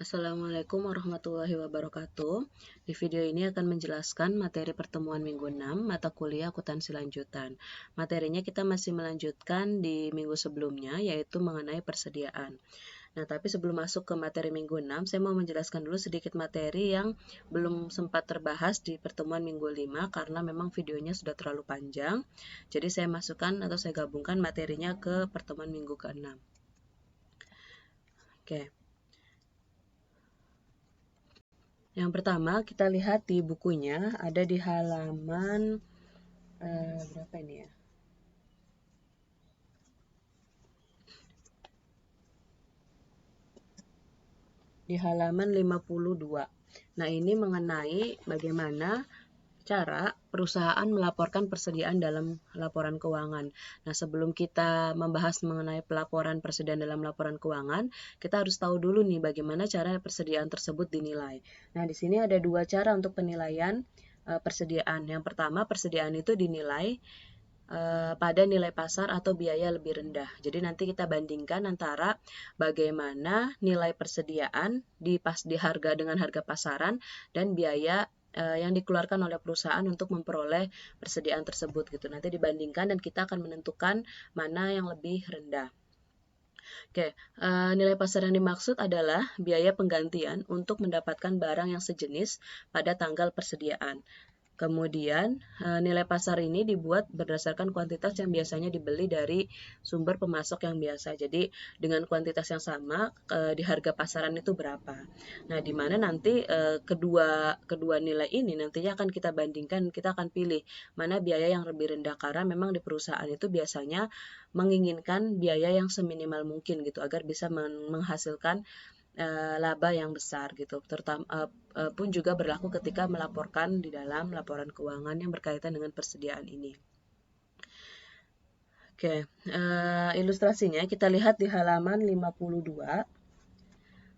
Assalamualaikum warahmatullahi wabarakatuh. Di video ini akan menjelaskan materi pertemuan minggu 6, mata kuliah akuntansi lanjutan. Materinya kita masih melanjutkan di minggu sebelumnya, yaitu mengenai persediaan. Nah, tapi sebelum masuk ke materi minggu 6, saya mau menjelaskan dulu sedikit materi yang belum sempat terbahas di pertemuan minggu 5, karena memang videonya sudah terlalu panjang. Jadi saya masukkan atau saya gabungkan materinya ke pertemuan minggu ke-6. Oke. Yang pertama, kita lihat di bukunya, ada di halaman berapa ini ya? Di halaman 52. Nah, ini mengenai bagaimana cara perusahaan melaporkan persediaan dalam laporan keuangan. Nah, sebelum kita membahas mengenai pelaporan persediaan dalam laporan keuangan, kita harus tahu dulu nih bagaimana cara persediaan tersebut dinilai. Nah, di sini ada dua cara untuk penilaian persediaan. Yang pertama, persediaan itu dinilai pada nilai pasar atau biaya lebih rendah. Jadi nanti kita bandingkan antara bagaimana nilai persediaan di harga dengan harga pasaran dan biaya yang dikeluarkan oleh perusahaan untuk memperoleh persediaan tersebut gitu. Nanti dibandingkan dan kita akan menentukan mana yang lebih rendah. Oke, nilai pasar yang dimaksud adalah biaya penggantian untuk mendapatkan barang yang sejenis pada tanggal persediaan. Kemudian, nilai pasar ini dibuat berdasarkan kuantitas yang biasanya dibeli dari sumber pemasok yang biasa. Jadi, dengan kuantitas yang sama, di harga pasaran itu berapa. Nah, di mana nanti kedua nilai ini nantinya akan kita bandingkan, kita akan pilih mana biaya yang lebih rendah. Karena memang di perusahaan itu biasanya menginginkan biaya yang seminimal mungkin gitu, agar bisa menghasilkan laba yang besar gitu. Terutama pun juga berlaku ketika melaporkan di dalam laporan keuangan yang berkaitan dengan persediaan ini. Oke, ilustrasinya kita lihat di halaman 52.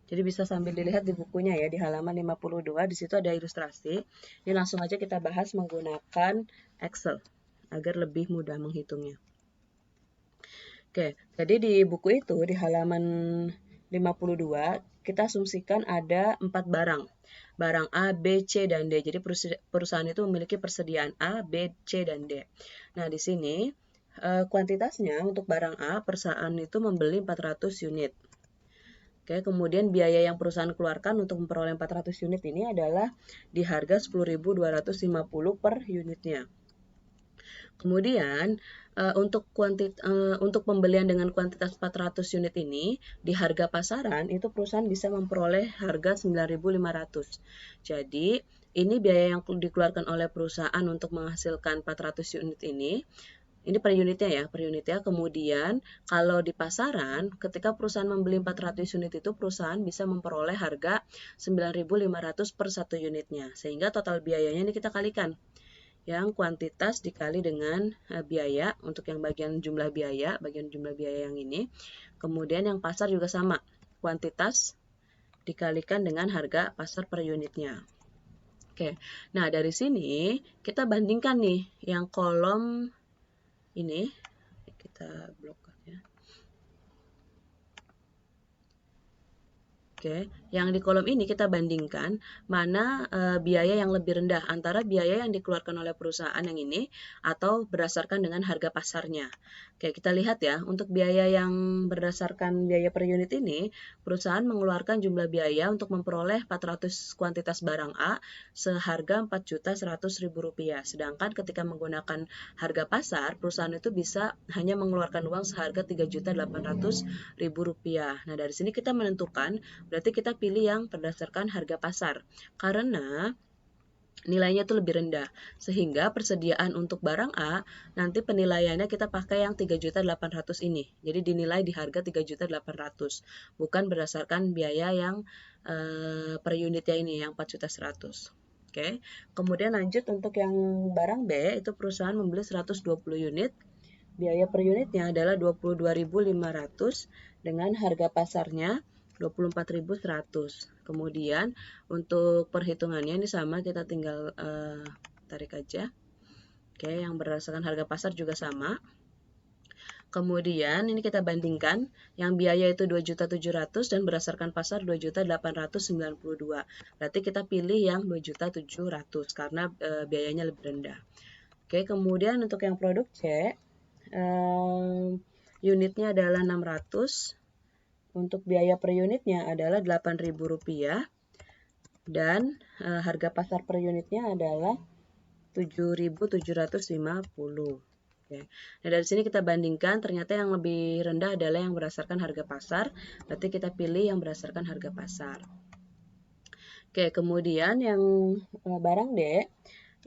Jadi bisa sambil dilihat di bukunya ya, di halaman 52 di situ ada ilustrasi. Ini langsung aja kita bahas menggunakan Excel agar lebih mudah menghitungnya. Oke, jadi di buku itu di halaman 52 kita asumsikan ada 4 barang. Barang A, B, C, dan D. Jadi perusahaan itu memiliki persediaan A, B, C, dan D. Nah, di sini kuantitasnya untuk barang A, perusahaan itu membeli 400 unit. Oke, kemudian biaya yang perusahaan keluarkan untuk memperoleh 400 unit ini adalah di harga 10.250 per unitnya. Kemudian untuk pembelian dengan kuantitas 400 unit ini di harga pasaran itu perusahaan bisa memperoleh harga 9.500. Jadi ini biaya yang dikeluarkan oleh perusahaan untuk menghasilkan 400 unit ini per unitnya ya, per unitnya. Kemudian kalau di pasaran ketika perusahaan membeli 400 unit itu perusahaan bisa memperoleh harga 9.500 per satu unitnya. Sehingga total biayanya ini kita kalikan. Yang kuantitas dikali dengan biaya untuk yang bagian jumlah biaya yang ini. Kemudian yang pasar juga sama, kuantitas dikalikan dengan harga pasar per unitnya. Oke, nah dari sini kita bandingkan nih yang kolom ini, kita blok ya. Oke, yang di kolom ini kita bandingkan mana biaya yang lebih rendah antara biaya yang dikeluarkan oleh perusahaan yang ini atau berdasarkan dengan harga pasarnya. Oke, kita lihat ya, untuk biaya yang berdasarkan biaya per unit ini, perusahaan mengeluarkan jumlah biaya untuk memperoleh 400 kuantitas barang A seharga Rp4.100.000. Sedangkan ketika menggunakan harga pasar, perusahaan itu bisa hanya mengeluarkan uang seharga Rp3.800.000. Nah, dari sini kita menentukan berarti kita pilih yang berdasarkan harga pasar karena nilainya itu lebih rendah sehingga persediaan untuk barang A nanti penilaiannya kita pakai yang 3.800.000 ini. Jadi dinilai di harga 3.800.000 bukan berdasarkan biaya yang per unitnya ini yang 4.100.000. Oke. Kemudian lanjut untuk yang barang B itu perusahaan membeli 120 unit. Biaya per unitnya adalah 22.500 dengan harga pasarnya 24.100. Kemudian untuk perhitungannya ini sama, kita tinggal tarik aja. Oke, yang berdasarkan harga pasar juga sama. Kemudian ini kita bandingkan, yang biaya itu 2.700.000 dan berdasarkan pasar 2.892.000. Berarti kita pilih yang 2.700.000 karena biayanya lebih rendah. Oke, kemudian untuk yang produk C, unitnya adalah 600. Untuk biaya per unitnya adalah Rp8.000 dan harga pasar per unitnya adalah 7.750. Oke. Nah, dari sini kita bandingkan, ternyata yang lebih rendah adalah yang berdasarkan harga pasar, berarti kita pilih yang berdasarkan harga pasar. Oke, kemudian yang barang D,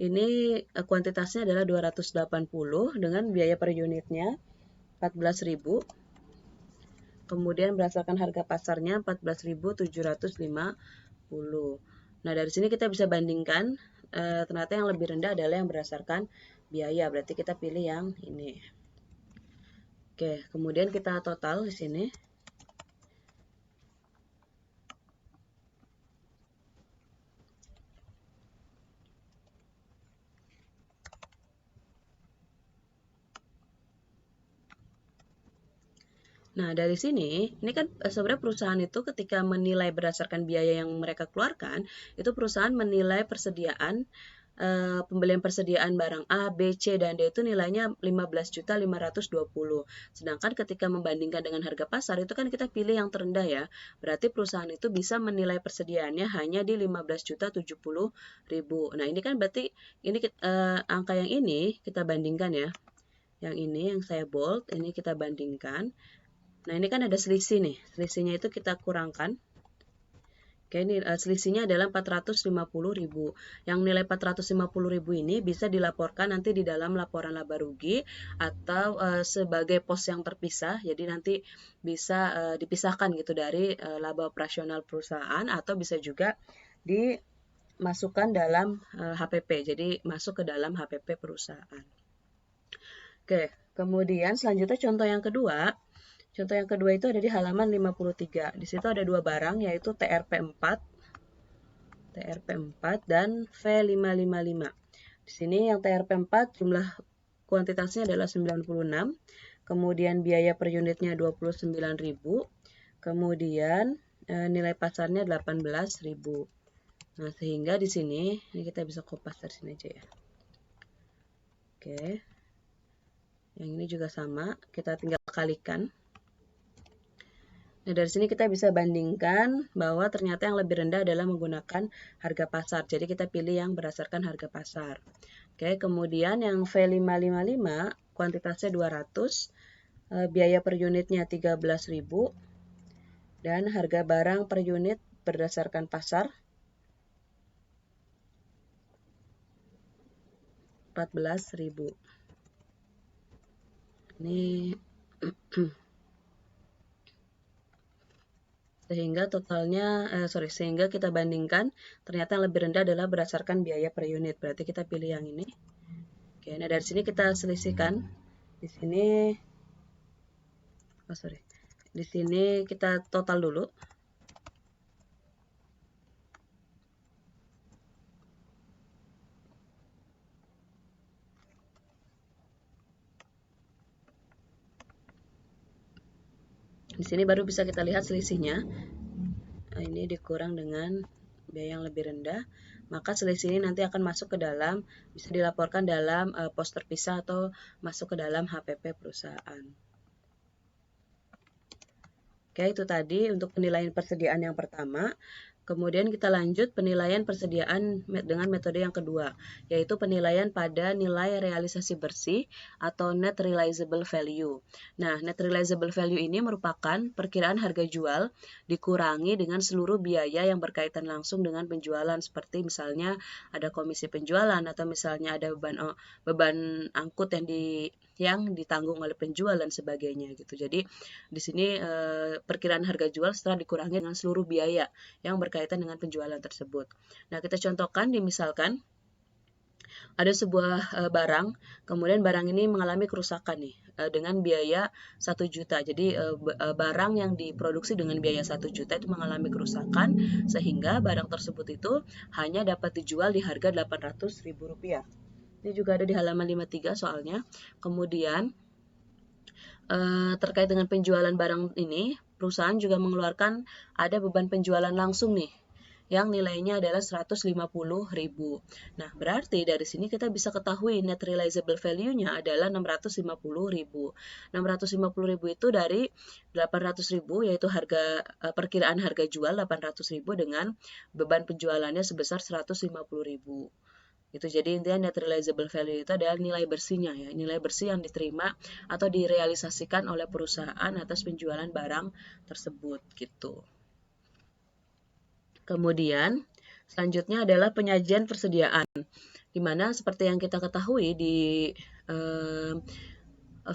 ini kuantitasnya adalah 280 dengan biaya per unitnya 14.000. Kemudian berdasarkan harga pasarnya 14.750. Nah, dari sini kita bisa bandingkan, ternyata yang lebih rendah adalah yang berdasarkan biaya, berarti kita pilih yang ini. Oke, kemudian kita total di sini. Nah, dari sini, ini kan sebenarnya perusahaan itu ketika menilai berdasarkan biaya yang mereka keluarkan, itu perusahaan menilai persediaan pembelian persediaan barang A, B, C, dan D itu nilainya 15.520. Sedangkan ketika membandingkan dengan harga pasar itu kan kita pilih yang terendah ya. Berarti perusahaan itu bisa menilai persediaannya hanya di 15.070.000. Nah, ini kan berarti ini angka yang ini kita bandingkan ya. Yang ini yang saya bold, ini kita bandingkan. Nah, ini kan ada selisih nih. Selisihnya itu kita kurangkan. Oke, ini selisihnya adalah 450.000. Yang nilai 450.000 ini bisa dilaporkan nanti di dalam laporan laba rugi atau sebagai pos yang terpisah. Jadi nanti bisa dipisahkan gitu dari laba operasional perusahaan atau bisa juga dimasukkan dalam HPP. Jadi masuk ke dalam HPP perusahaan. Oke, kemudian selanjutnya contoh yang kedua. Contoh yang kedua itu ada di halaman 53. Di situ ada dua barang yaitu TRP4 dan V555. Di sini yang TRP4 jumlah kuantitasnya adalah 96. Kemudian biaya per unitnya 29.000. Kemudian nilai pasarnya 18.000. Nah, sehingga di sini ini kita bisa kopas dari sini aja ya. Oke. Yang ini juga sama, kita tinggal kalikan. Nah, dari sini kita bisa bandingkan bahwa ternyata yang lebih rendah adalah menggunakan harga pasar. Jadi kita pilih yang berdasarkan harga pasar. Oke, kemudian yang V555 kuantitasnya 200, biaya per unitnya 13.000 dan harga barang per unit berdasarkan pasar 14.000. Ini sehingga kita bandingkan ternyata yang lebih rendah adalah berdasarkan biaya per unit, berarti kita pilih yang ini. Oke, nah dari sini kita selisihkan. Di sini di sini kita total dulu. Di sini baru bisa kita lihat selisihnya. Nah, ini dikurang dengan biaya yang lebih rendah, maka selisih ini nanti akan masuk ke dalam, bisa dilaporkan dalam pos terpisah atau masuk ke dalam HPP perusahaan. Oke, itu tadi untuk penilaian persediaan yang pertama. Kemudian kita lanjut penilaian persediaan dengan metode yang kedua, yaitu penilaian pada nilai realisasi bersih atau net realizable value. Nah, net realizable value ini merupakan perkiraan harga jual dikurangi dengan seluruh biaya yang berkaitan langsung dengan penjualan, seperti misalnya ada komisi penjualan atau misalnya ada beban angkut yang ditanggung oleh penjual dan sebagainya gitu. Jadi di sini perkiraan harga jual setelah dikurangi dengan seluruh biaya yang berkaitan dengan penjualan tersebut. Nah, kita contohkan misalkan ada sebuah barang, kemudian barang ini mengalami kerusakan nih dengan biaya 1 juta. Jadi barang yang diproduksi dengan biaya 1 juta itu mengalami kerusakan sehingga barang tersebut itu hanya dapat dijual di harga Rp800.000. Ini juga ada di halaman 53 soalnya. Kemudian terkait dengan penjualan barang ini, perusahaan juga mengeluarkan ada beban penjualan langsung nih, yang nilainya adalah 150.000. Nah, berarti dari sini kita bisa ketahui net realizable value-nya adalah 650.000. 650.000 itu dari 800.000, yaitu harga perkiraan harga jual 800.000 dengan beban penjualannya sebesar 150.000. Itu jadi intinya net realizable value itu adalah nilai bersihnya ya, nilai bersih yang diterima atau direalisasikan oleh perusahaan atas penjualan barang tersebut gitu. Kemudian selanjutnya adalah penyajian persediaan, di mana seperti yang kita ketahui di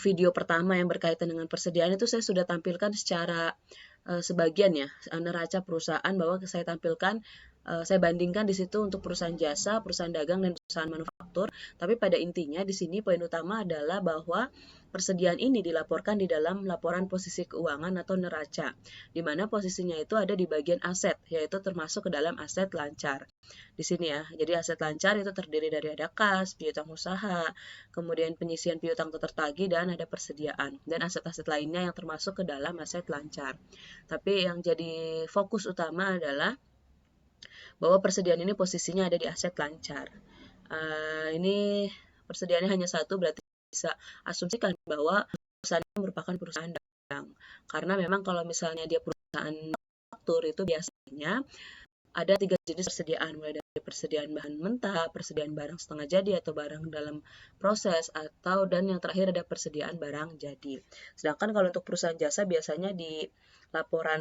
video pertama yang berkaitan dengan persediaan itu saya sudah tampilkan secara sebagian ya, neraca perusahaan bahwa saya tampilkan, saya bandingkan di situ untuk perusahaan jasa, perusahaan dagang, dan perusahaan manufaktur. Tapi pada intinya di sini poin utama adalah bahwa persediaan ini dilaporkan di dalam laporan posisi keuangan atau neraca, di mana posisinya itu ada di bagian aset, yaitu termasuk ke dalam aset lancar. Di sini ya, jadi aset lancar itu terdiri dari ada kas, piutang usaha, kemudian penyisian piutang tertagih, dan ada persediaan, dan aset-aset lainnya yang termasuk ke dalam aset lancar. Tapi yang jadi fokus utama adalah bahwa persediaan ini posisinya ada di aset lancar. Ini persediaannya hanya satu, berarti bisa asumsikan bahwa perusahaan ini merupakan perusahaan dagang. Karena memang kalau misalnya dia perusahaan manufaktur itu biasanya ada 3 jenis persediaan, mulai dari persediaan bahan mentah, persediaan barang setengah jadi atau barang dalam proses, dan yang terakhir ada persediaan barang jadi. Sedangkan kalau untuk perusahaan jasa biasanya di laporan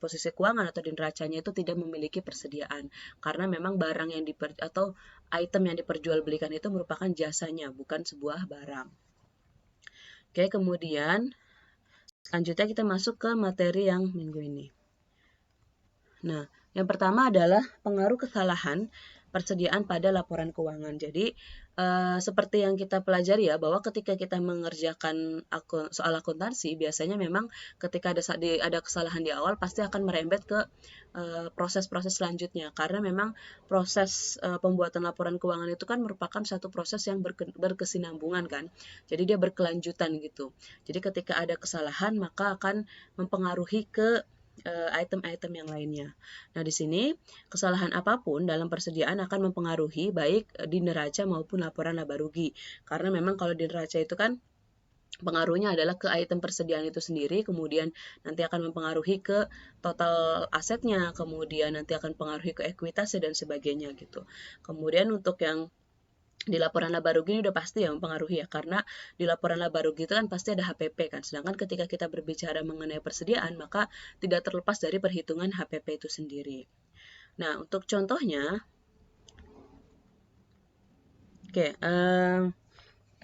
posisi keuangan atau di neracanya itu tidak memiliki persediaan, karena memang barang yang atau item yang diperjualbelikan itu merupakan jasanya, bukan sebuah barang. Oke, kemudian selanjutnya kita masuk ke materi yang minggu ini. Nah, yang pertama adalah pengaruh kesalahan persediaan pada laporan keuangan. Jadi, seperti yang kita pelajari ya, bahwa ketika kita mengerjakan soal akuntansi, biasanya memang ketika ada kesalahan di awal, pasti akan merembet ke proses-proses selanjutnya. Karena memang proses pembuatan laporan keuangan itu kan merupakan satu proses yang berkesinambungan kan. Jadi dia berkelanjutan gitu. Jadi ketika ada kesalahan, maka akan mempengaruhi ke item-item yang lainnya. Nah, di sini kesalahan apapun dalam persediaan akan mempengaruhi baik di neraca maupun laporan laba rugi. Karena memang kalau di neraca itu kan pengaruhnya adalah ke item persediaan itu sendiri, kemudian nanti akan mempengaruhi ke total asetnya, kemudian nanti akan mempengaruhi ke ekuitasnya dan sebagainya gitu. Kemudian untuk yang di laporan laba rugi ini udah pasti ya mempengaruhi ya, karena di laporan laba rugi itu kan pasti ada HPP kan, sedangkan ketika kita berbicara mengenai persediaan maka tidak terlepas dari perhitungan HPP itu sendiri. Nah, untuk contohnya, oke,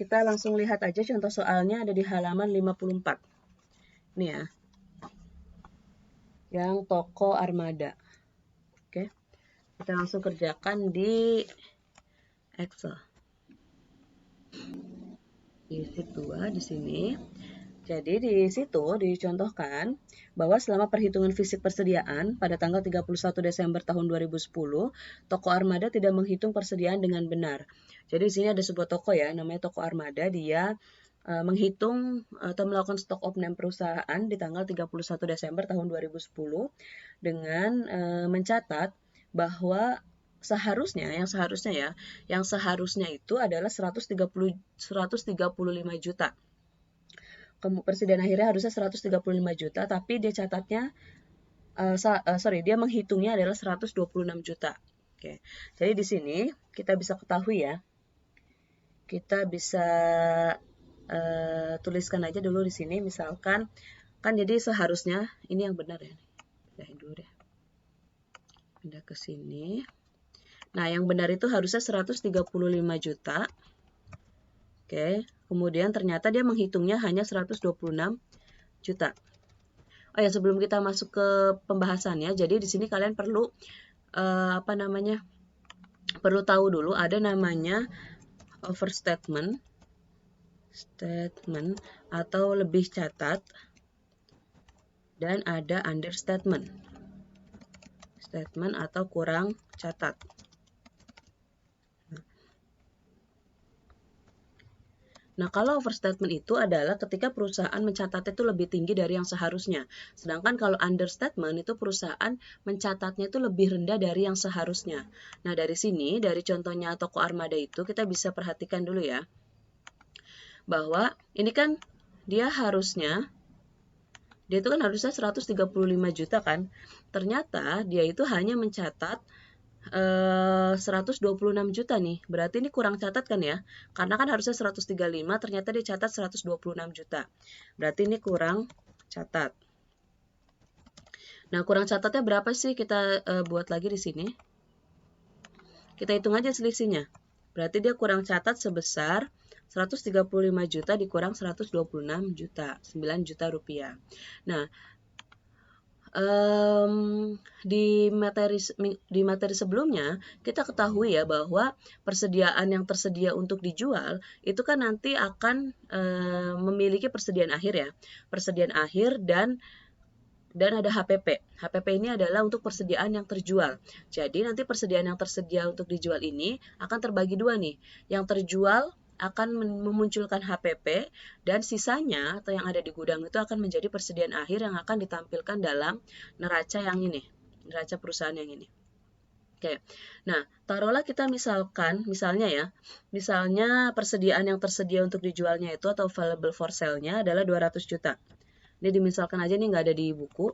kita langsung lihat aja contoh soalnya ada di halaman 54. Ini ya, yang toko Armada. Oke, kita langsung kerjakan di Excel. Di sheet 2 di sini. Jadi di situ dicontohkan bahwa selama perhitungan fisik persediaan pada tanggal 31 Desember tahun 2010, toko Armada tidak menghitung persediaan dengan benar. Jadi di sini ada sebuah toko ya, namanya toko Armada, dia menghitung atau melakukan stok opname perusahaan di tanggal 31 Desember tahun 2010 dengan mencatat bahwa yang seharusnya itu adalah 135 juta. Persediaan akhirnya harusnya 135 juta, tapi dia catatnya dia menghitungnya adalah 126 juta. Oke. Jadi di sini kita bisa ketahui ya. Kita bisa tuliskan aja dulu di sini, misalkan kan jadi seharusnya ini yang benar ya. Pindahin dulu deh. Pindah ke sini. Nah, yang benar itu harusnya 135 juta. Oke, kemudian ternyata dia menghitungnya hanya 126 juta. Oh ya, sebelum kita masuk ke pembahasannya, jadi di sini kalian perlu perlu tahu dulu ada namanya overstatement, atau lebih catat, dan ada understatement, atau kurang catat. Nah, kalau overstatement itu adalah ketika perusahaan mencatatnya itu lebih tinggi dari yang seharusnya. Sedangkan kalau understatement itu perusahaan mencatatnya itu lebih rendah dari yang seharusnya. Nah, dari sini, dari contohnya toko Armada itu, kita bisa perhatikan dulu ya, bahwa ini kan dia itu kan harusnya 135 juta kan. Ternyata dia itu hanya mencatat 126 juta nih. Berarti ini kurang catat kan ya? Karena kan harusnya 135, ternyata dia catat 126 juta. Berarti ini kurang catat. Nah, kurang catatnya berapa sih? Kita buat lagi di sini. Kita hitung aja selisihnya. Berarti dia kurang catat sebesar 135 juta dikurang 126 juta, 9 juta rupiah. Nah, di materi sebelumnya kita ketahui ya bahwa persediaan yang tersedia untuk dijual itu kan nanti akan memiliki persediaan akhir ya, persediaan akhir dan ada HPP. HPP ini adalah untuk persediaan yang terjual. Jadi nanti persediaan yang tersedia untuk dijual ini akan terbagi dua nih. Yang terjual akan memunculkan HPP dan sisanya atau yang ada di gudang itu akan menjadi persediaan akhir yang akan ditampilkan dalam neraca yang ini, neraca perusahaan yang ini. Oke, nah taruhlah kita misalnya persediaan yang tersedia untuk dijualnya itu atau available for sale-nya adalah 200 juta. Ini dimisalkan aja nih nggak ada di buku.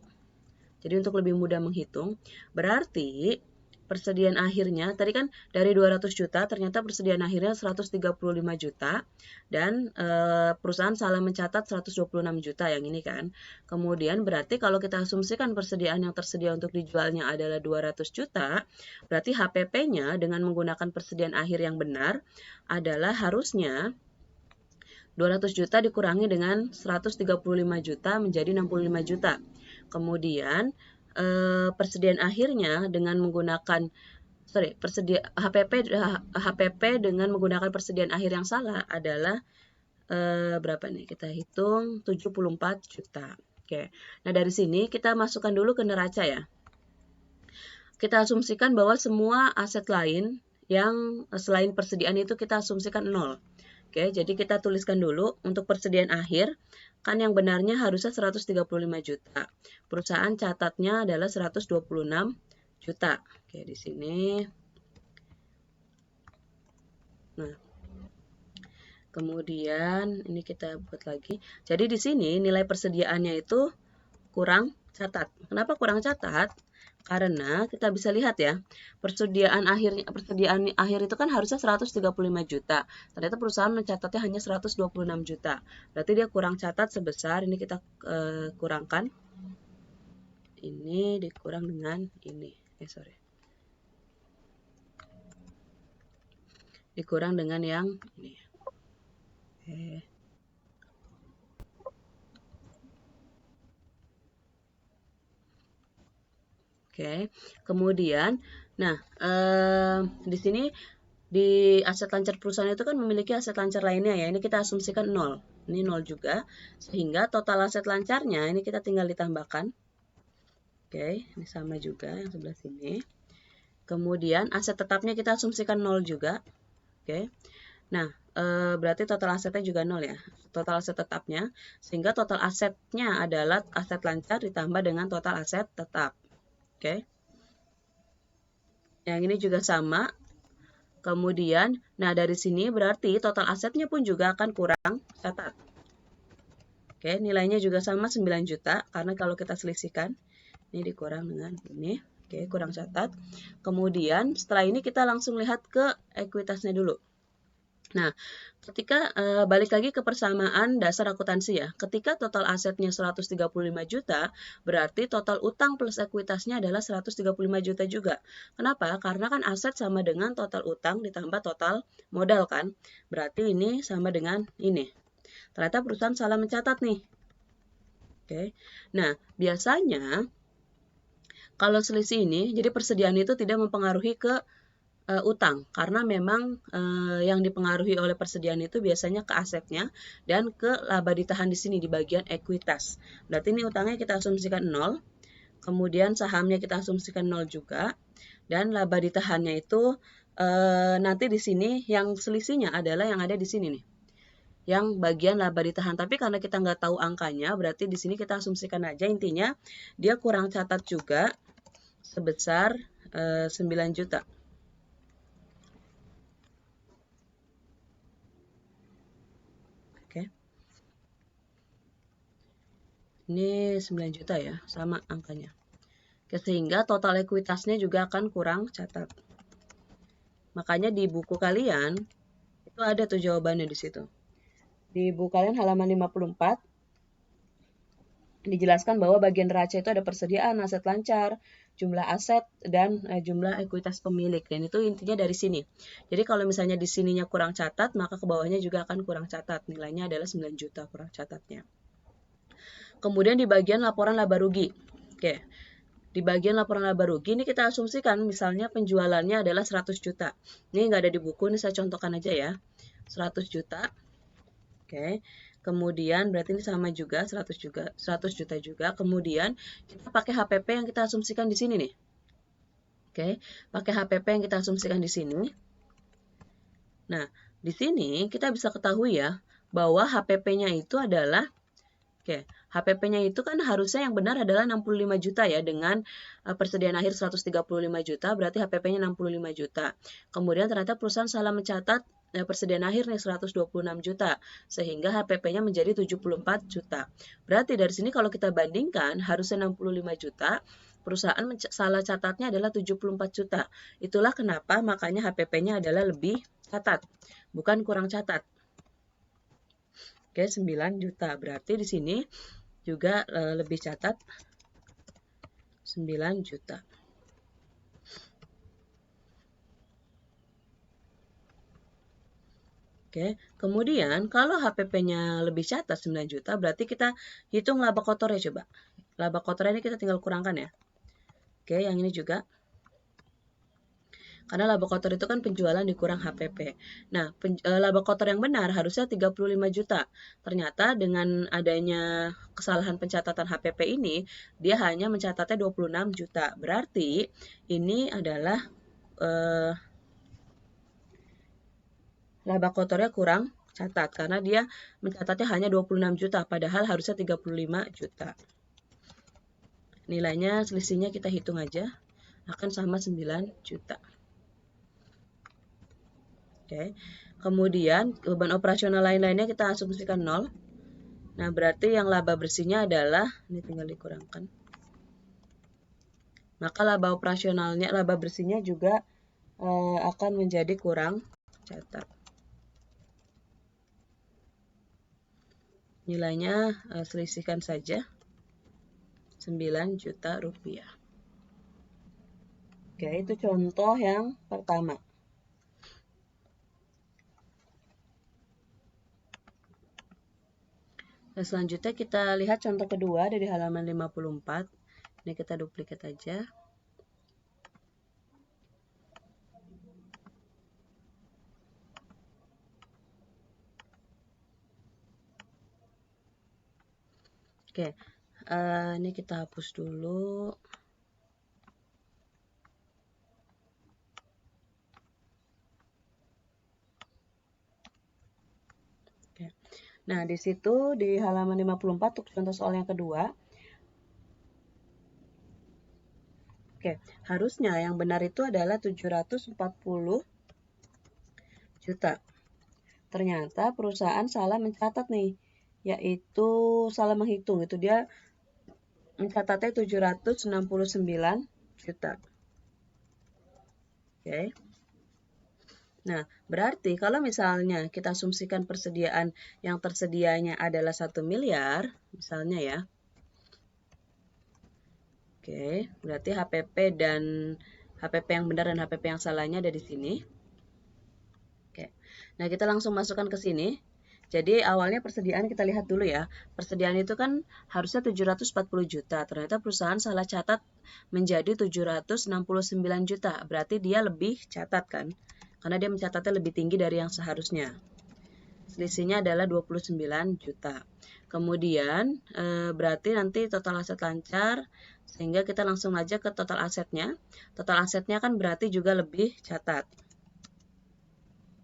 Jadi untuk lebih mudah menghitung, berarti persediaan akhirnya, tadi kan dari 200 juta, ternyata persediaan akhirnya 135 juta, dan perusahaan salah mencatat 126 juta yang ini kan. Kemudian berarti kalau kita asumsikan persediaan yang tersedia untuk dijualnya adalah 200 juta, berarti HPP-nya dengan menggunakan persediaan akhir yang benar adalah harusnya 200 juta dikurangi dengan 135 juta menjadi 65 juta. Kemudian persediaan akhirnya dengan menggunakan HPP dengan menggunakan persediaan akhir yang salah adalah berapa nih? Kita hitung 74 juta. Oke. Nah, dari sini kita masukkan dulu ke neraca ya. Kita asumsikan bahwa semua aset lain yang selain persediaan itu kita asumsikan 0. Oke, jadi kita tuliskan dulu untuk persediaan akhir, kan yang benarnya harusnya 135 juta. Perusahaan catatnya adalah 126 juta. Oke, di sini. Nah, kemudian ini kita buat lagi. Jadi di sini nilai persediaannya itu kurang catat. Kenapa kurang catat? Karena kita bisa lihat ya, persediaan akhir itu kan harusnya 135 juta. Ternyata perusahaan mencatatnya hanya 126 juta. Berarti dia kurang catat sebesar, ini kita kurangkan. Ini dikurang dengan ini. Dikurang dengan yang ini. Oke, kemudian, nah di sini di aset lancar perusahaan itu kan memiliki aset lancar lainnya ya. Ini kita asumsikan 0. Ini 0 juga. Sehingga total aset lancarnya ini kita tinggal ditambahkan. Oke, ini sama juga yang sebelah sini. Kemudian aset tetapnya kita asumsikan 0 juga. Oke. Nah, berarti total asetnya juga 0 ya. Total aset tetapnya. Sehingga total asetnya adalah aset lancar ditambah dengan total aset tetap. Oke. Yang ini juga sama. Kemudian, nah dari sini berarti total asetnya pun juga akan kurang catat. Oke, nilainya juga sama 9 juta. Karena kalau kita selisihkan, ini dikurang dengan ini. Oke, kurang catat. Kemudian, setelah ini kita langsung lihat ke ekuitasnya dulu. Nah, ketika balik lagi ke persamaan dasar akuntansi ya, ketika total asetnya 135 juta, berarti total utang plus ekuitasnya adalah 135 juta juga. Kenapa? Karena kan aset sama dengan total utang ditambah total modal kan. Berarti ini sama dengan ini. Ternyata perusahaan salah mencatat nih. Oke. Nah, biasanya kalau selisih ini, jadi persediaan itu tidak mempengaruhi ke utang karena memang yang dipengaruhi oleh persediaan itu biasanya ke asetnya dan ke laba ditahan di sini di bagian ekuitas. Berarti ini utangnya kita asumsikan 0, kemudian sahamnya kita asumsikan 0 juga, dan laba ditahannya itu nanti di sini yang selisihnya adalah yang ada di sini nih. yang bagian laba ditahan. Tapi karena kita nggak tahu angkanya, berarti di sini kita asumsikan aja intinya dia kurang catat juga sebesar 9 juta. Oke. Ini 9 juta ya, sama angkanya. Sehingga total ekuitasnya juga akan kurang catat. Makanya di buku kalian itu ada tuh jawabannya di situ. Di buku kalian halaman 54 dijelaskan bahwa bagian neraca itu ada persediaan, aset lancar, jumlah aset, dan jumlah ekuitas pemilik. Dan itu intinya dari sini. Jadi kalau misalnya di sininya kurang catat, maka ke bawahnya juga akan kurang catat. Nilainya adalah 9 juta kurang catatnya. Kemudian di bagian laporan laba rugi. Oke. Di bagian laporan laba rugi ini kita asumsikan misalnya penjualannya adalah 100 juta. Ini nggak ada di buku, ini saya contohkan aja ya. 100 juta. Oke. Kemudian berarti ini sama juga 100 juta juga. Kemudian kita pakai HPP yang kita asumsikan di sini nih. Oke, pakai HPP yang kita asumsikan di sini. Nah, di sini kita bisa ketahui ya bahwa HPP-nya itu adalah HPP-nya itu kan harusnya yang benar adalah 65 juta ya, dengan persediaan akhir 135 juta, berarti HPP-nya 65 juta. Kemudian ternyata perusahaan salah mencatat persediaan akhir nih 126 juta, sehingga HPP-nya menjadi 74 juta. Berarti dari sini kalau kita bandingkan harusnya 65 juta, perusahaan salah catatnya adalah 74 juta. Itulah kenapa makanya HPP-nya adalah lebih catat, bukan kurang catat. Oke, 9 juta. Berarti di sini juga lebih catat 9 juta. Oke, kemudian kalau HPP-nya lebih catat 9 juta, berarti kita hitung laba kotornya coba. Laba kotornya ini kita tinggal kurangkan ya. Oke, yang ini juga. Karena laba kotor itu kan penjualan dikurang HPP. Nah, laba kotor yang benar harusnya 35 juta. Ternyata dengan adanya kesalahan pencatatan HPP ini, dia hanya mencatatnya 26 juta. Berarti ini adalah laba kotornya kurang catat karena dia mencatatnya hanya 26 juta padahal harusnya 35 juta. Nilainya selisihnya kita hitung aja akan sama 9 juta. Oke. Kemudian beban operasional lain-lainnya kita asumsikan 0. Nah, berarti yang laba bersihnya adalah ini tinggal dikurangkan. Maka laba operasionalnya, laba bersihnya juga akan menjadi kurang catat. Nilainya selisihkan saja 9 juta rupiah. Oke, itu contoh yang pertama. Nah, selanjutnya kita lihat contoh kedua dari halaman 54. Ini kita duplikat aja. Oke, ini kita hapus dulu. Oke. Nah, di situ di halaman 54 untuk contoh soal yang kedua. Oke, harusnya yang benar itu adalah 740 juta. Ternyata perusahaan salah mencatat nih, yaitu salah menghitung. Itu dia mencatatnya 769 juta. Oke. Nah, berarti kalau misalnya kita asumsikan persediaan yang tersedianya adalah 1 miliar, misalnya ya. Oke, berarti HPP yang benar dan HPP yang salahnya ada di sini. Oke. Nah, kita langsung masukkan ke sini. Jadi awalnya persediaan kita lihat dulu ya. Persediaan itu kan harusnya 740 juta. Ternyata perusahaan salah catat menjadi 769 juta. Berarti dia lebih catat kan? Karena dia mencatatnya lebih tinggi dari yang seharusnya. Selisihnya adalah 29 juta. Kemudian berarti nanti total aset lancar, sehingga kita langsung aja ke total asetnya. Total asetnya kan berarti juga lebih catat.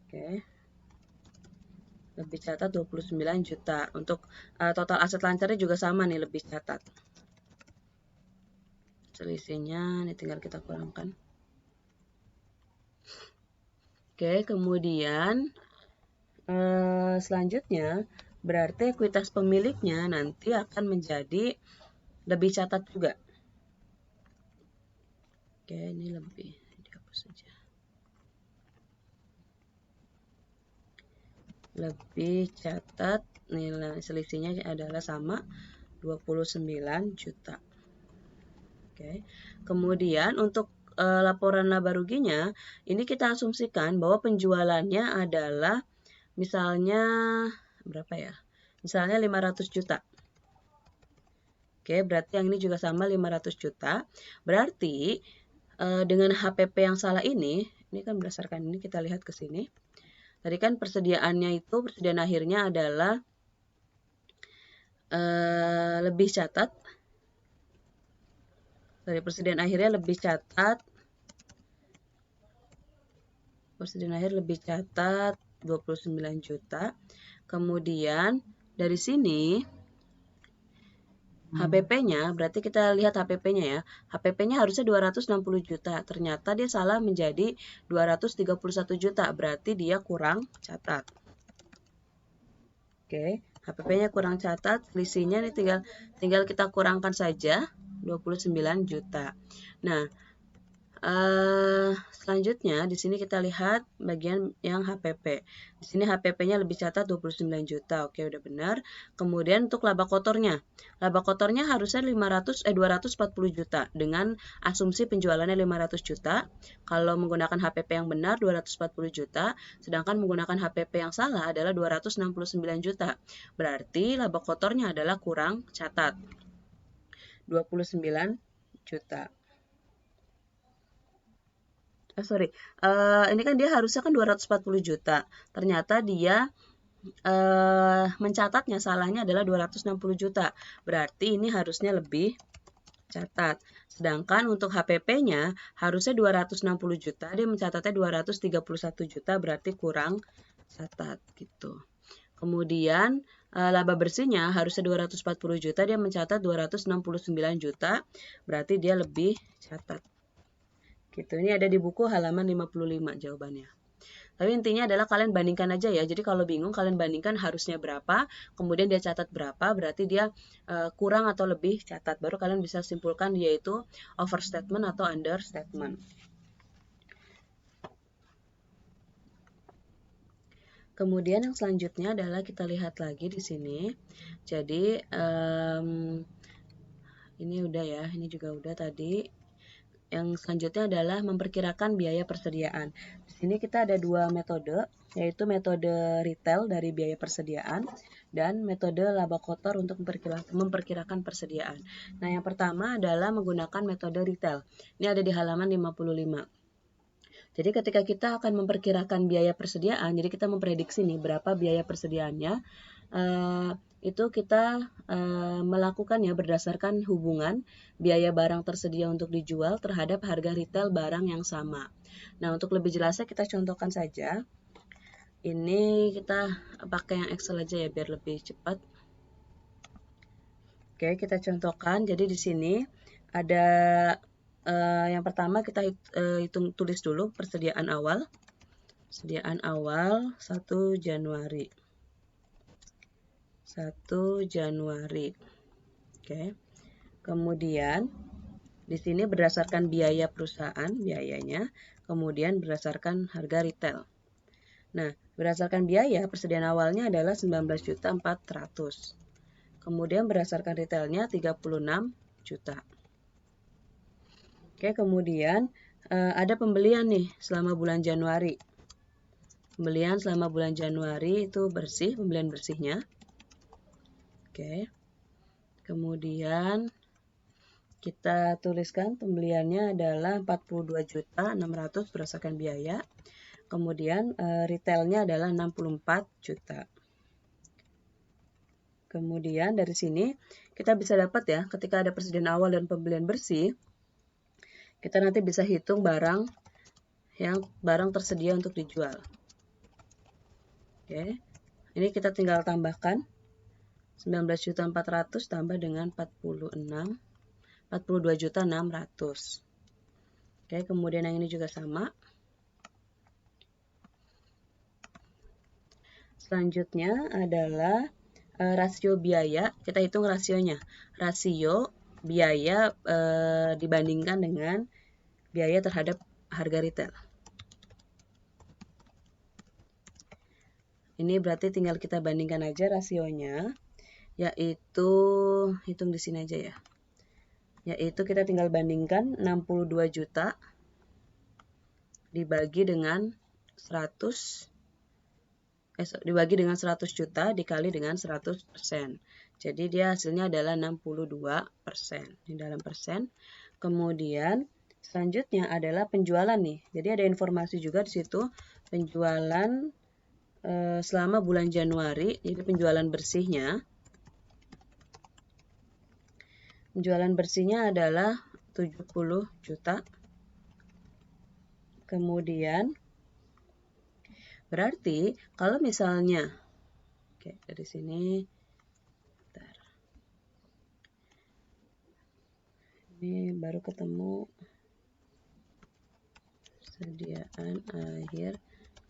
Oke. Lebih catat 29 juta. Untuk total aset lancarnya juga sama nih, lebih catat. Selisihnya ini tinggal kita kurangkan. Oke, kemudian selanjutnya berarti ekuitas pemiliknya nanti akan menjadi lebih catat juga. Oke, ini lebih dihapus saja. Lebih catat nilai selisihnya adalah sama 29 juta. Oke. Kemudian untuk laporan laba ruginya, ini kita asumsikan bahwa penjualannya adalah misalnya berapa ya? Misalnya 500 juta. Oke, berarti yang ini juga sama 500 juta. Berarti dengan HPP yang salah ini kan berdasarkan ini kita lihat ke sini. Tadi kan persediaannya itu, persediaan akhirnya adalah lebih catat. Dari persediaan akhirnya lebih catat. Persediaan akhir lebih catat 29 juta. Kemudian dari sini HPP-nya, berarti kita lihat HPP-nya ya. HPP-nya harusnya 260 juta. Ternyata dia salah menjadi 231 juta. Berarti dia kurang catat. Oke, HPP-nya kurang catat. Selisihnya ini tinggal kita kurangkan saja 29 juta. Nah, selanjutnya di sini kita lihat bagian yang HPP. Di sini HPP-nya lebih catat 29 juta. Oke, udah benar. Kemudian untuk laba kotornya. Laba kotornya harusnya 240 juta dengan asumsi penjualannya 500 juta. Kalau menggunakan HPP yang benar 240 juta, sedangkan menggunakan HPP yang salah adalah 269 juta. Berarti laba kotornya adalah kurang catat. 29 juta. Ini kan dia harusnya kan 240 juta. Ternyata dia mencatatnya salahnya adalah 260 juta. Berarti ini harusnya lebih catat. Sedangkan untuk HPP-nya harusnya 260 juta, dia mencatatnya 231 juta, berarti kurang catat gitu. Kemudian laba bersihnya harusnya 240 juta, dia mencatat 269 juta, berarti dia lebih catat. Gitu. Ini ada di buku halaman 55 jawabannya. Tapi intinya adalah kalian bandingkan aja ya. Jadi kalau bingung kalian bandingkan harusnya berapa, kemudian dia catat berapa, berarti dia kurang atau lebih catat. Baru kalian bisa simpulkan dia itu overstatement atau understatement. Kemudian yang selanjutnya adalah kita lihat lagi di sini. Jadi ini udah ya, ini juga udah tadi. Yang selanjutnya adalah memperkirakan biaya persediaan. Di sini kita ada dua metode, yaitu metode retail dari biaya persediaan dan metode laba kotor untuk memperkirakan persediaan. Nah, yang pertama adalah menggunakan metode retail. Ini ada di halaman 55. Jadi ketika kita akan memperkirakan biaya persediaan, jadi kita memprediksi nih berapa biaya persediaannya, itu kita melakukannya berdasarkan hubungan biaya barang tersedia untuk dijual terhadap harga retail barang yang sama. Nah, untuk lebih jelasnya kita contohkan saja. Ini kita pakai yang Excel aja ya biar lebih cepat. Oke, kita contohkan. Jadi di sini ada yang pertama kita tulis dulu persediaan awal. Persediaan awal 1 Januari. 1 Januari. Oke. Kemudian di sini berdasarkan biaya perusahaan, biayanya, kemudian berdasarkan harga retail. Nah, berdasarkan biaya persediaan awalnya adalah 19.400.000. Kemudian berdasarkan retailnya 36 juta. Oke, kemudian ada pembelian nih selama bulan Januari. Pembelian selama bulan Januari itu bersih, pembelian bersihnya. Oke. Kemudian kita tuliskan pembeliannya adalah 42.600.000 berdasarkan biaya. Kemudian retailnya adalah 64 juta. Kemudian dari sini kita bisa dapat ya, ketika ada persediaan awal dan pembelian bersih, kita nanti bisa hitung barang tersedia untuk dijual. Oke. Ini kita tinggal tambahkan 19.400 tambah dengan 42.600. Oke, kemudian yang ini juga sama. Selanjutnya adalah rasio biaya. Kita hitung rasionya. Rasio biaya dibandingkan dengan biaya terhadap harga retail. Ini berarti tinggal kita bandingkan aja rasionya, yaitu hitung di sini aja ya. Yaitu kita tinggal bandingkan 62 juta dibagi dengan 100 juta dikali dengan 100%. Jadi dia hasilnya adalah 62%. Di dalam persen. Kemudian selanjutnya adalah penjualan nih. Jadi ada informasi juga di situ penjualan selama bulan Januari. Jadi penjualan bersihnya. Penjualan bersihnya adalah 70 juta. Kemudian berarti kalau misalnya, oke, dari sini, bentar. Ini baru ketemu persediaan akhir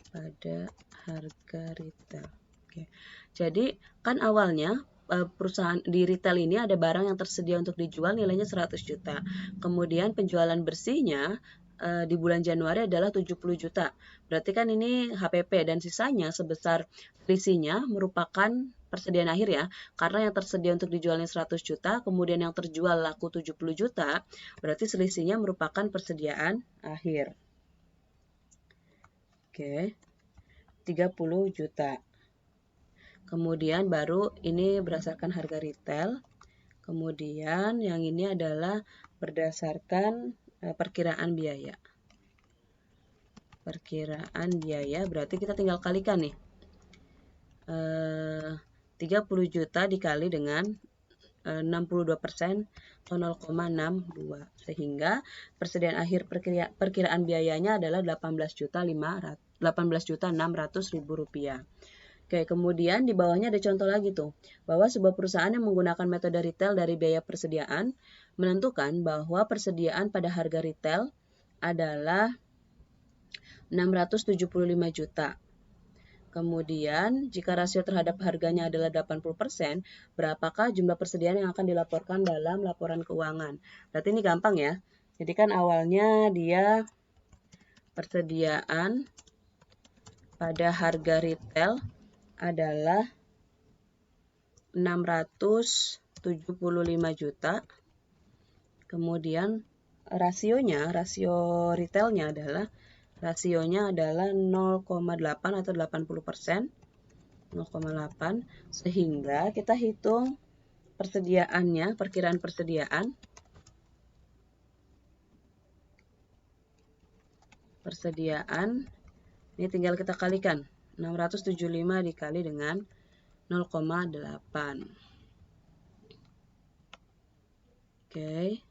pada harga retail. Oke. Jadi kan awalnya perusahaan di retail ini ada barang yang tersedia untuk dijual nilainya 100 juta. Kemudian penjualan bersihnya di bulan Januari adalah 70 juta. Berarti kan ini HPP dan sisanya sebesar selisihnya merupakan persediaan akhir ya. Karena yang tersedia untuk dijualnya 100 juta, kemudian yang terjual laku 70 juta, berarti selisihnya merupakan persediaan akhir. Oke. 30 juta. Kemudian baru ini berdasarkan harga retail. Kemudian yang ini adalah berdasarkan perkiraan biaya. Perkiraan biaya berarti kita tinggal kalikan nih. 30 juta dikali dengan 62% atau 0,62. Sehingga persediaan akhir perkiraan biayanya adalah 18.600.000 rupiah. Oke, kemudian di bawahnya ada contoh lagi tuh, bahwa sebuah perusahaan yang menggunakan metode retail dari biaya persediaan menentukan bahwa persediaan pada harga retail adalah 675 juta. Kemudian, jika rasio terhadap harganya adalah 80%, berapakah jumlah persediaan yang akan dilaporkan dalam laporan keuangan? Berarti ini gampang ya. Jadi kan awalnya dia persediaan pada harga retail adalah 675 juta. Kemudian rasio retailnya adalah 0,8 atau 80%. 0,8. Sehingga kita hitung persediaannya, perkiraan persediaan. Ini tinggal kita kalikan. 675 dikali dengan 0,8. Oke.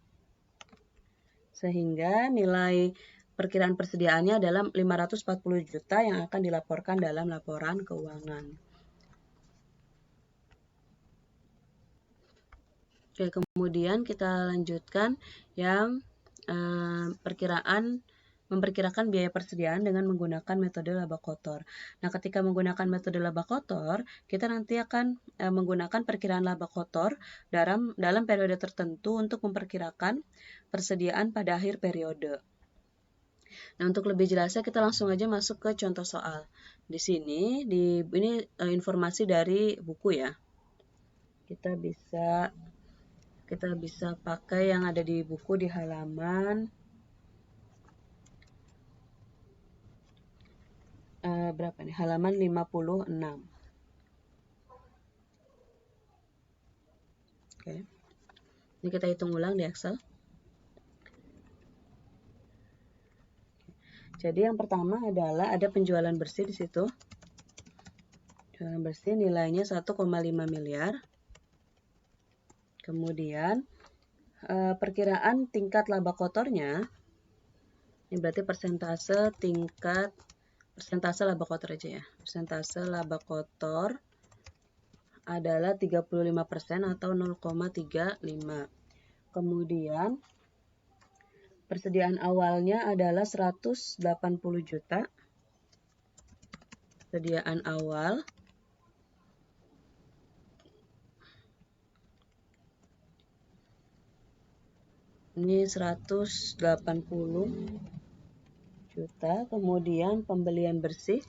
Sehingga nilai perkiraan persediaannya adalah 540 juta yang akan dilaporkan dalam laporan keuangan. Oke, kemudian kita lanjutkan yang memperkirakan biaya persediaan dengan menggunakan metode laba kotor. Nah, ketika menggunakan metode laba kotor, kita nanti akan menggunakan perkiraan laba kotor dalam periode tertentu untuk memperkirakan persediaan pada akhir periode. Nah, untuk lebih jelasnya kita langsung aja masuk ke contoh soal. Di sini, ini informasi dari buku ya. Kita bisa pakai yang ada di buku di halaman berapa nih? Halaman 56. Oke. Ini kita hitung ulang di Excel. Jadi yang pertama adalah ada penjualan bersih di situ. Penjualan bersih nilainya 1,5 miliar. Kemudian perkiraan tingkat laba kotornya, ini berarti persentase tingkat persentase laba kotor aja ya. Persentase laba kotor adalah 35% atau 0,35. Kemudian persediaan awalnya adalah 180 juta. Persediaan awal. Ini 180 juta. Kemudian pembelian bersih.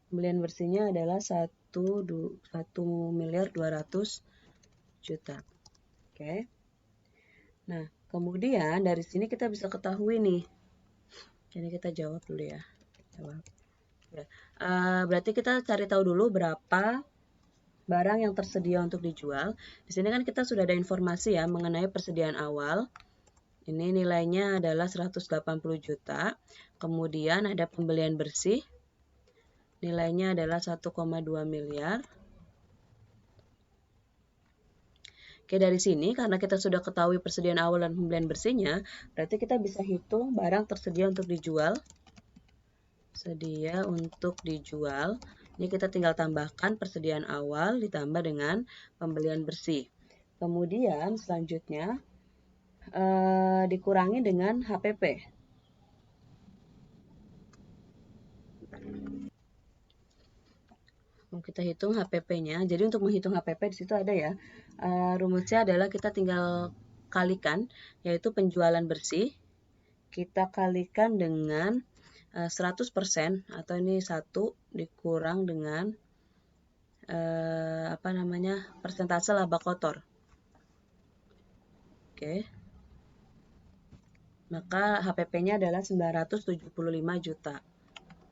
Pembelian bersihnya adalah 1.200.000.000. Oke. Nah, kemudian dari sini kita bisa ketahui nih. Jadi kita jawab dulu ya. Jawab. Ya. Berarti kita cari tahu dulu berapa barang yang tersedia untuk dijual. Di sini kan kita sudah ada informasi ya mengenai persediaan awal. Ini nilainya adalah 180 juta. Kemudian ada pembelian bersih. Nilainya adalah 1,2 miliar. Oke, dari sini karena kita sudah ketahui persediaan awal dan pembelian bersihnya, berarti kita bisa hitung barang tersedia untuk dijual. Sedia untuk dijual. Ini kita tinggal tambahkan persediaan awal ditambah dengan pembelian bersih. Kemudian selanjutnya dikurangi dengan HPP. Kita hitung HPP-nya. Jadi untuk menghitung HPP di situ ada ya. Rumusnya adalah kita tinggal kalikan, yaitu penjualan bersih. Kita kalikan dengan 100% atau ini 1 dikurang dengan persentase laba kotor. Oke. Maka HPP-nya adalah 975 juta.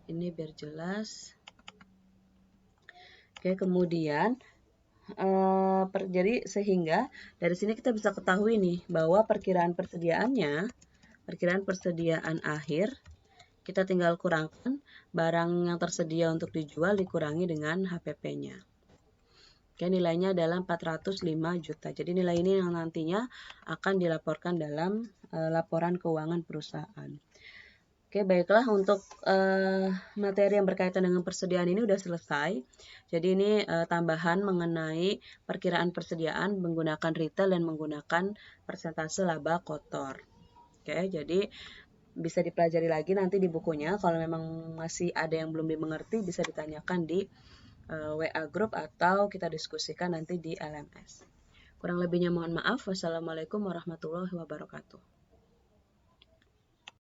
Ini biar jelas. Oke, kemudian jadi sehingga dari sini kita bisa ketahui nih bahwa perkiraan persediaan akhir kita tinggal kurangkan barang yang tersedia untuk dijual dikurangi dengan HPP-nya. Oke, nilainya adalah 405 juta. Jadi nilai ini yang nantinya akan dilaporkan dalam laporan keuangan perusahaan. Oke, baiklah untuk materi yang berkaitan dengan persediaan ini sudah selesai. Jadi ini tambahan mengenai perkiraan persediaan menggunakan retail dan menggunakan persentase laba kotor. Oke, jadi bisa dipelajari lagi nanti di bukunya. Kalau memang masih ada yang belum dimengerti bisa ditanyakan di WA group atau kita diskusikan nanti di LMS. Kurang lebihnya mohon maaf. Wassalamualaikum warahmatullahi wabarakatuh.